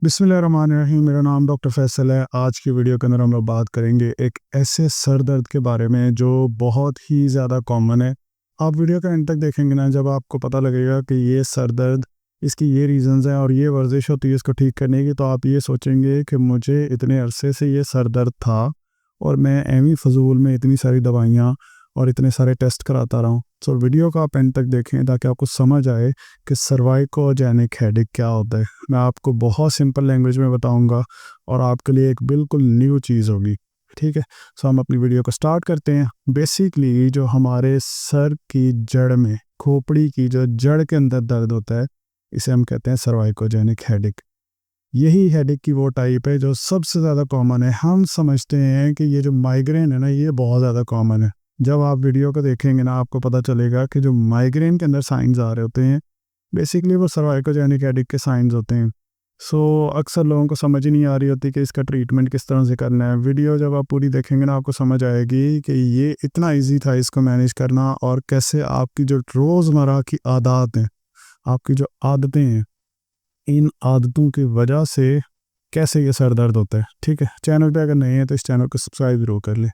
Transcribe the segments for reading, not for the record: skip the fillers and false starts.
बिस्मिल्लाहिर्रहमानिर्रहीम। मेरा नाम डॉक्टर फैसल है। आज की वीडियो के अंदर हम लोग बात करेंगे एक ऐसे सर दर्द के बारे में जो बहुत ही ज़्यादा कॉमन है। आप वीडियो का एंड तक देखेंगे ना, जब आपको पता लगेगा कि ये सर दर्द, इसकी ये रीज़न्स हैं और ये वर्जिश होती है इसको ठीक करने की, तो आप ये सोचेंगे कि मुझे इतने अरसे से ये सर दर्द था और मैं एवी फजूल में इतनी सारी दवाइयाँ और इतने सारे टेस्ट कराता रहा हूँ। तो वीडियो को आप एंड तक देखें ताकि आपको समझ आए कि सर्वाइकोजेनिक हेडेक क्या होता है। मैं आपको बहुत सिंपल लैंग्वेज में बताऊंगा और आपके लिए एक बिल्कुल न्यू चीज़ होगी। ठीक है, सो हम अपनी वीडियो को स्टार्ट करते हैं। बेसिकली जो हमारे सर की जड़ में, खोपड़ी की जो जड़ के अंदर दर्द होता है, इसे हम कहते हैं सर्वाइकोजेनिक हेडेक। यही हेडेक की वो टाइप है जो सबसे ज़्यादा कॉमन है। हम समझते हैं कि ये जो माइग्रेन है ना, ये बहुत ज़्यादा कॉमन है। जब आप वीडियो को देखेंगे ना, आपको पता चलेगा कि जो माइग्रेन के अंदर साइंस आ रहे होते हैं, बेसिकली वो सर्वाइकोजेनिक हेडेक के साइंस होते हैं। अक्सर लोगों को समझ ही नहीं आ रही होती कि इसका ट्रीटमेंट किस तरह से करना है। वीडियो जब आप पूरी देखेंगे ना, आपको समझ आएगी कि ये इतना इजी था इसको मैनेज करना, और कैसे आपकी जो रोज़मर्रा की आदत हैं, आपकी जो आदतें हैं, इन आदतों की वजह से कैसे ये सर दर्द होता है। ठीक है, चैनल पे अगर नए हैं तो इस चैनल को सब्सक्राइब ज़रूर कर लें।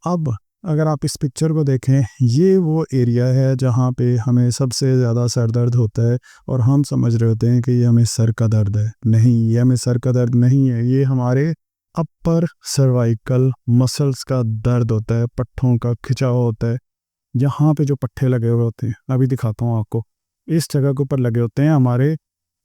अब अगर आप इस पिक्चर को देखें, ये वो एरिया है जहाँ पे हमें सबसे ज़्यादा सर दर्द होता है और हम समझ रहे होते हैं कि ये हमें सर का दर्द है। नहीं, ये हमें सर का दर्द नहीं है, ये हमारे अपर सर्वाइकल मसल्स का दर्द होता है, पट्ठों का खिंचाव होता है। यहाँ पे जो पट्टे लगे हुए होते हैं, अभी दिखाता हूँ आपको, इस जगह के ऊपर लगे होते हैं हमारे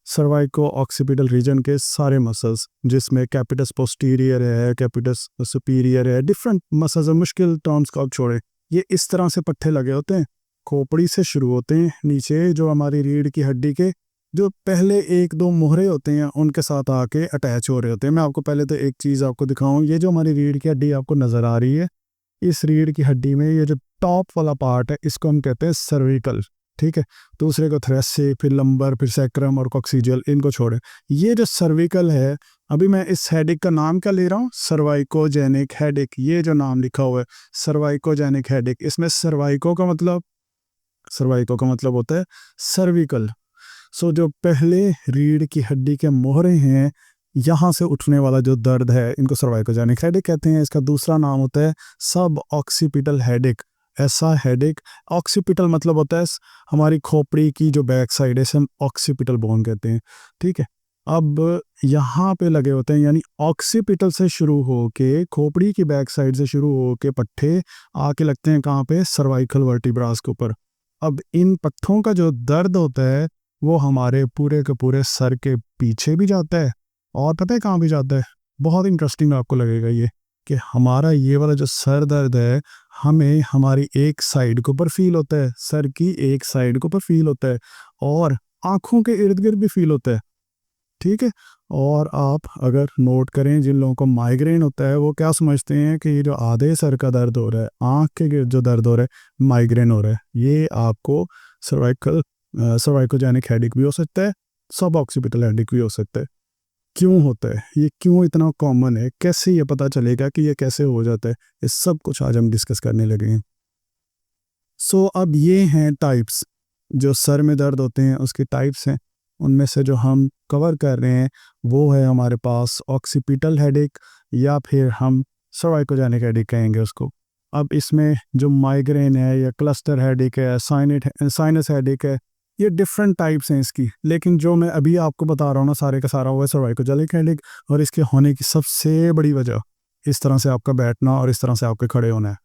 सर्वाइको ऑक्सीपिटल रीजन के सारे मसल्स, जिसमें कैपिटस पोस्टीरियर है, कैपिटस सुपीरियर है, डिफरेंट मसल्स। मुश्किल टर्म्स को आप छोड़ें, ये इस तरह से पट्टे लगे होते हैं, खोपड़ी से शुरू होते हैं, नीचे जो हमारी रीढ़ की हड्डी के जो पहले एक दो मोहरे होते हैं उनके साथ आके अटैच हो रहे होते हैं। मैं आपको पहले तो एक चीज़ आपको दिखाऊं, ये जो हमारी रीढ़ की हड्डी आपको नज़र आ रही है, इस रीढ़ की हड्डी में ये जो टॉप वाला पार्ट है, इसको हम कहते हैं सर्विकल। ठीक है, दूसरे को थ्रेसिक, फिर लंबर, फिर सैक्रम और कॉक्सिजियल, इनको छोड़े। ये जो सर्विकल है, अभी मैं इस हेडेक का नाम क्या ले रहा हूँ, सर्वाइकोजेनिक हेडेक। ये जो नाम लिखा हुआ है सर्वाइकोजेनिक हेडेक, इसमें सर्वाइको का मतलब होता है सर्विकल। जो पहले रीढ़ की हड्डी के मोहरे हैं, यहाँ से उठने वाला जो दर्द है, इनको सर्वाइकोजेनिक हेडेक कहते हैं। इसका दूसरा नाम होता है सब ऑक्सीपिटल हेडेक। ऐसा हेडेक, ऑक्सीपिटल मतलब होता है हमारी खोपड़ी की जो बैक साइड है, इसे हम ऑक्सीपिटल बोन कहते हैं। ठीक है, अब यहाँ पे लगे होते हैं, यानी ऑक्सीपिटल से शुरू होके, खोपड़ी की बैक साइड से शुरू होके पट्टे आके लगते हैं कहाँ पे, सर्वाइकल वर्टिब्रास के ऊपर। अब इन पट्टों का जो दर्द होता है वो हमारे पूरे के पूरे सर के पीछे भी जाता है, और पता है कहाँ भी जाता है। बहुत इंटरेस्टिंग आपको लगेगा ये, कि हमारा ये वाला जो सर दर्द है, हमें हमारी एक साइड के ऊपर फील होता है, सर की एक साइड के ऊपर फील होता है, और आँखों के इर्द गिर्द भी फील होता है। ठीक है, और आप अगर नोट करें, जिन लोगों को माइग्रेन होता है वो क्या समझते हैं कि ये जो आधे सर का दर्द हो रहा है, आँख के गिर्द जो दर्द हो रहा है, माइग्रेन हो रहा है। ये आपको सर्वाइकोजेनिक हेडेक भी हो सकता है, सब ऑक्सीपिटल हेडेक भी हो सकता है। क्यों होता है ये, क्यों इतना कॉमन है, कैसे ये पता चलेगा कि ये कैसे हो जाता है, ये सब कुछ आज हम डिस्कस करने लगे हैं। अब ये हैं टाइप्स, जो सर में दर्द होते हैं उसके टाइप्स हैं। उनमें से जो हम कवर कर रहे हैं वो है हमारे पास ऑक्सीपिटल हेडेक, या फिर हम सर्वाइकोजेनिक हेडेक कहेंगे उसको। अब इसमें जो माइग्रेन है, या क्लस्टर हेडेक है, साइनस हेडेक है, ये डिफरेंट टाइप्स हैं इसकी। लेकिन जो मैं अभी आपको बता रहा हूँ ना, सारे का सारा, वो है सर्वाइकोजेनिक हेडेक। और इसके होने की सबसे बड़ी वजह इस तरह से आपका बैठना और इस तरह से आपके खड़े होना है।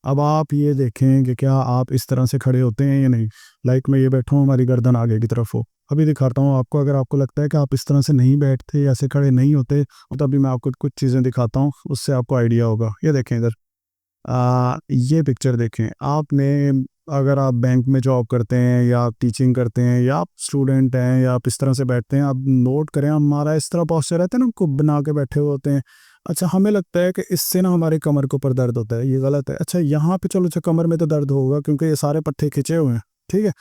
अब आप ये देखें कि क्या आप इस तरह से खड़े होते हैं या नहीं। लाइक मैं ये बैठा हूँ, हमारी गर्दन आगे की तरफ हो। अभी दिखाता हूँ आपको, अगर आपको लगता है कि आप इस तरह से नहीं बैठते, ऐसे खड़े नहीं होते, तो अभी मैं आपको कुछ चीज़ें दिखाता हूँ, उससे आपको आइडिया होगा। ये देखें इधर, ये पिक्चर देखें आपने। अगर आप बैंक में जॉब करते हैं, या आप टीचिंग करते हैं, या आप स्टूडेंट हैं, या आप इस तरह से बैठते हैं, आप नोट करें हमारा इस तरह पॉस्चर रहता है ना, कुप बना के बैठे हुए होते हैं। अच्छा, हमें लगता है कि इससे ना हमारे कमर के ऊपर दर्द होता है, ये गलत है। अच्छा, यहाँ पे चलो, अच्छा कमर में तो दर्द होगा क्योंकि ये सारे पट्टे खिंचे हुए हैं। ठीक है,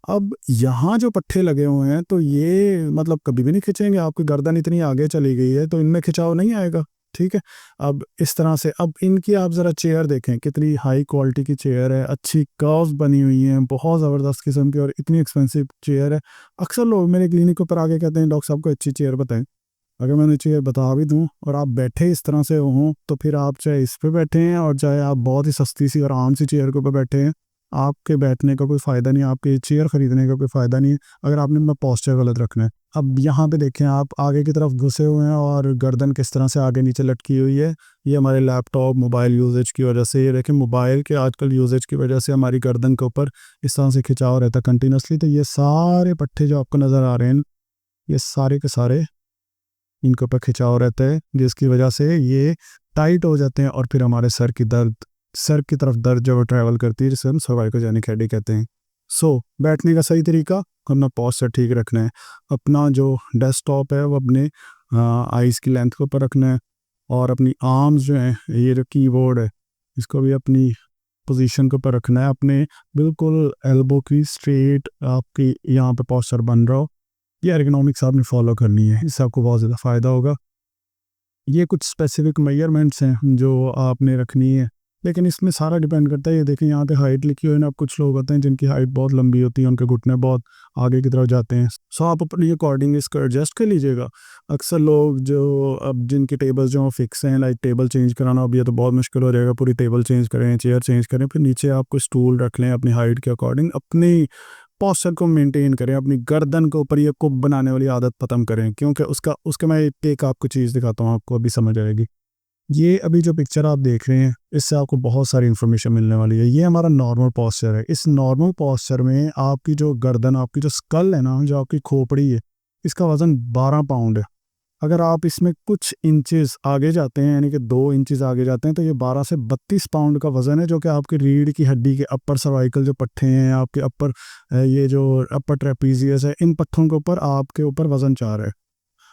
अब यहाँ जो पट्टे लगे हुए हैं, तो ये मतलब कभी भी नहीं खिंचेंगे, आपकी गर्दन इतनी आगे चली गई है तो इनमें खिंचाव नहीं आएगा। ठीक है, अब इस तरह से, अब इनकी आप ज़रा चेयर देखें, कितनी हाई क्वालिटी की चेयर है, अच्छी कर्व्स बनी हुई हैं, बहुत ज़बरदस्त किस्म की, और इतनी एक्सपेंसिव चेयर है। अक्सर लोग मेरे क्लिनिक पर आके कहते हैं, डॉक्टर साहब को अच्छी चेयर बताएं। अगर मैं नीचे ये बता भी दूं और आप बैठे इस तरह से हों तो फिर आप चाहे इस पे बैठे हैं और चाहे आप बहुत ही सस्ती सी और आम सी चेयर के ऊपर बैठे हैं, आपके बैठने का कोई फ़ायदा नहीं है, आपके चेयर ख़रीदने का कोई फ़ायदा नहीं है अगर आपने अपना पोस्चर गलत रखना है। अब यहाँ पे देखें, आप आगे की तरफ घुसे हुए हैं और गर्दन किस तरह से आगे नीचे लटकी हुई है। ये हमारे लैपटॉप मोबाइल यूजेज की वजह से, ये देखें मोबाइल के आजकल यूजेज की वजह से हमारी गर्दन के ऊपर इस तरह से खिंचाव रहता है कंटिन्यूसली। तो ये सारे पट्टे जो आपको नज़र आ रहे हैं, ये सारे के सारे इनके ऊपर खिंचाव रहता है, जिसकी वजह से ये टाइट हो जाते हैं और फिर हमारे सर की तरफ दर्द जो ट्रैवल करती है, जिसे हम सर्वाइकोजेनिक हेडेक कहते हैं। बैठने का सही तरीका, अपना पोस्चर ठीक रखना है। अपना जो डेस्कटॉप है वो अपने आइज़ की लेंथ के ऊपर रखना है और अपनी आर्म्स जो हैं, ये जो कीबोर्ड है इसको भी अपनी पोजीशन के ऊपर रखना है। अपने बिल्कुल एल्बो की स्ट्रेट आपकी यहाँ पे पोस्चर बन रहा हो, ये एर्गोनॉमिक्स आपने फॉलो करनी है, इससे आपको बहुत ज़्यादा फ़ायदा होगा। ये कुछ स्पेसिफिक मेजरमेंट्स हैं जो आपने रखनी है, लेकिन इसमें सारा डिपेंड करता है। ये देखें यहाँ पे हाइट लिखी हुई है ना, अब कुछ लोग होते हैं जिनकी हाइट बहुत लंबी होती है, उनके घुटने बहुत आगे की तरफ जाते हैं, आप अपनी अकॉर्डिंग इसको एडजस्ट कर लीजिएगा। अक्सर लोग जो अब जिनकी टेबल्स जो फिक्स हैं, लाइक टेबल चेंज कराना, अब ये तो बहुत मुश्किल हो जाएगा, पूरी टेबल चेंज करें, चेयर चेंज करें, फिर नीचे आप कोई स्टूल रख लें अपनी हाइट के अकॉर्डिंग। अपनी पोस्चर को मेंटेन करें, अपनी गर्दन के ऊपर ये कुप बनाने वाली आदत ख़त्म करें, क्योंकि उसका मैं एक आपको चीज़ दिखाता हूँ, आपको अभी समझ आएगी। ये अभी जो पिक्चर आप देख रहे हैं, इससे आपको बहुत सारी इन्फॉर्मेशन मिलने वाली है। ये हमारा नॉर्मल पोस्चर है। इस नॉर्मल पोस्चर में आपकी जो गर्दन, आपकी जो स्कल है ना, जो आपकी खोपड़ी है, इसका वज़न 12 पाउंड है। अगर आप इसमें कुछ इंचेस आगे जाते हैं, यानी कि 2 इंचेस आगे जाते हैं, तो ये 12 से 32 पाउंड का वज़न है, जो कि आपकी रीढ़ की हड्डी के अपर सर्वाइकल जो पट्टे हैं, आपके अपर ये जो अपर ट्रेपीजियस है, इन पट्टों के ऊपर आपके ऊपर वज़न 4 है।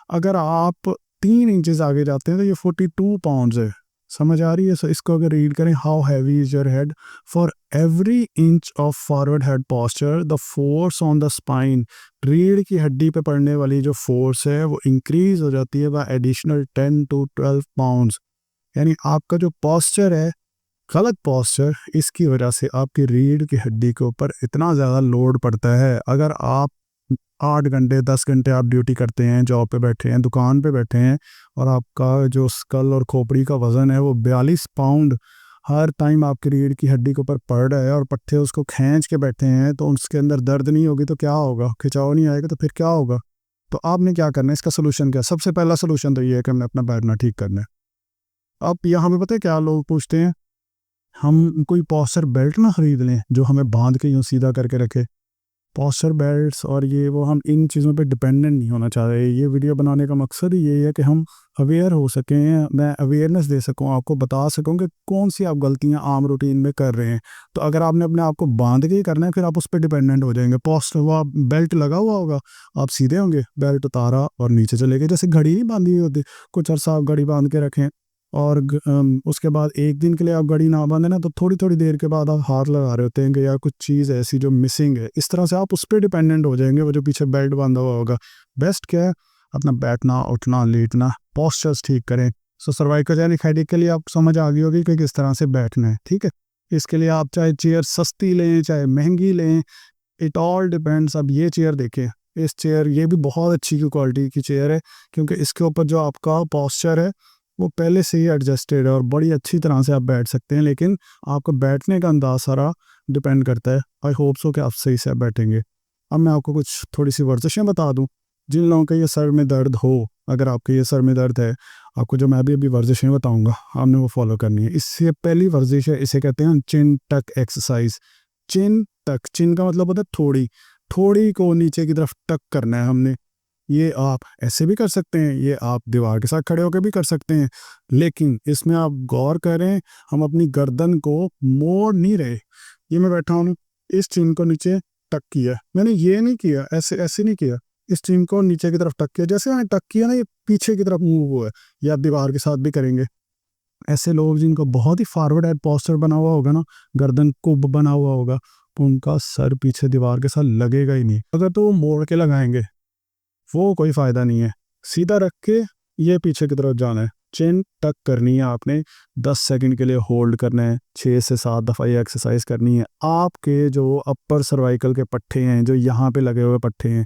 अगर आप 3 इंचेस आगे जाते हैं तो ये 42 पाउंड्स है। समझ आ रही है? इसको अगर रीड करें, how heavy is your head, for every inch of forward head posture the force on the spine, रीढ़ की हड्डी पे पड़ने वाली जो फोर्स है वो इंक्रीज हो जाती है बाय एडिशनल 10 to 12 पाउंड्स। यानी आपका जो पोस्चर है, गलत पोस्चर, इसकी वजह से आपकी रीढ़ की हड्डी के ऊपर इतना ज़्यादा लोड पड़ता है। अगर आप 8 घंटे 10 घंटे आप ड्यूटी करते हैं, जॉब पे बैठे हैं, दुकान पे बैठे हैं, और आपका जो स्कल और खोपड़ी का वज़न है वो 42 पाउंड हर टाइम आपकी रीढ़ की हड्डी के ऊपर पड़ रहा है और पट्टे उसको खींच के बैठे हैं, तो उसके अंदर दर्द नहीं होगी तो क्या होगा? खिंचाव नहीं आएगा तो फिर क्या होगा? तो आपने क्या करना है, इसका सोल्यूशन क्या? सबसे पहला सोल्यूशन तो ये है कि हमने अपना बैठना ठीक करना है। अब यहाँ पे पता है क्या लोग पूछते हैं, हम कोई पोस्चर बेल्ट ना ख़रीद लें जो हमें बांध के यूँ सीधा करके रखे। पोस्चर बेल्ट्स और ये वो, हम इन चीज़ों पे डिपेंडेंट नहीं होना चाह रहे। ये वीडियो बनाने का मकसद ही यही है कि हम अवेयर हो सकें, मैं अवेयरनेस दे सकूं, आपको बता सकूं कि कौन सी आप गलतियां आम रूटीन में कर रहे हैं। तो अगर आपने अपने आप को बांध के ही करना है, फिर आप उस पर डिपेंडेंट हो जाएंगे। पोस्टर वो आप बेल्ट लगा हुआ होगा, आप सीधे होंगे, बेल्ट उतारा और नीचे चले गए, जैसे घड़ी नहीं बांधी हुई होती, कुछ अर्सा आप घड़ी बांध के रखें और उसके बाद एक दिन के लिए आप घड़ी ना बांधे ना, तो थोड़ी थोड़ी देर के बाद आप हाथ लगा रहे होते हैं कि यार कुछ चीज़ ऐसी जो मिसिंग है, इस तरह से आप उस पर डिपेंडेंट हो जाएंगे, वो जो पीछे बेल्ट बांधा हुआ होगा। बेस्ट क्या है, अपना बैठना, उठना, लेटना, पोस्चर्स ठीक करें। सर्वाइकोजेनिक हेडेक के लिए आप समझ आ गई होगी कि किस तरह से बैठना है, ठीक है। इसके लिए आप चाहे चेयर सस्ती लें चाहे महंगी लें, इट ऑल डिपेंड्स। अब ये चेयर देखें, इस चेयर, ये भी बहुत अच्छी क्वालिटी की चेयर है, क्योंकि इसके ऊपर जो आपका पोस्चर है वो पहले से ही एडजस्टेड है और बड़ी अच्छी तरह से आप बैठ सकते हैं, लेकिन आपको बैठने का अंदाज सारा डिपेंड करता है। आई होप सो कि आप सही से बैठेंगे। अब मैं आपको कुछ थोड़ी सी वर्जिशें बता दूं। जिन लोगों का ये सर में दर्द हो, अगर आपके ये सर में दर्द है, आपको जो मैं अभी वर्जिशें बताऊंगा आपने वो फॉलो करनी है। इससे पहली वर्जिश है, इसे कहते हैं चिन टक एक्सरसाइज। चिन टक, चिन का मतलब होता है थोड़ी, थोड़ी को नीचे की तरफ टक करना है हमने। ये आप ऐसे भी कर सकते हैं, ये आप दीवार के साथ खड़े होकर भी कर सकते हैं, लेकिन इसमें आप गौर करें, हम अपनी गर्दन को मोड़ नहीं रहे। ये मैं बैठा हूँ, इस चिन को नीचे टक किया, मैंने ये नहीं किया, ऐसे ऐसे नहीं किया, इस चिन को नीचे की तरफ टक किया। जैसे मैंने टक किया ना, ये पीछे की तरफ मूव हुआ है। या आप दीवार के साथ भी करेंगे। ऐसे लोग जिनको बहुत ही फॉरवर्ड हेड पोस्चर बना हुआ होगा ना, गर्दन कुब बना हुआ होगा, उनका सर पीछे दीवार के साथ लगेगा ही नहीं। अगर तो वो मोड़ के लगाएंगे वो कोई फ़ायदा नहीं है। सीधा रख के ये पीछे की तरफ जाना है, चिन टक करनी है आपने, 10 सेकंड के लिए होल्ड करना है, 6 से 7 दफ़ा ये एक्सरसाइज करनी है। आपके जो अपर सर्वाइकल के पट्टे हैं, जो यहाँ पे लगे हुए पट्टे हैं,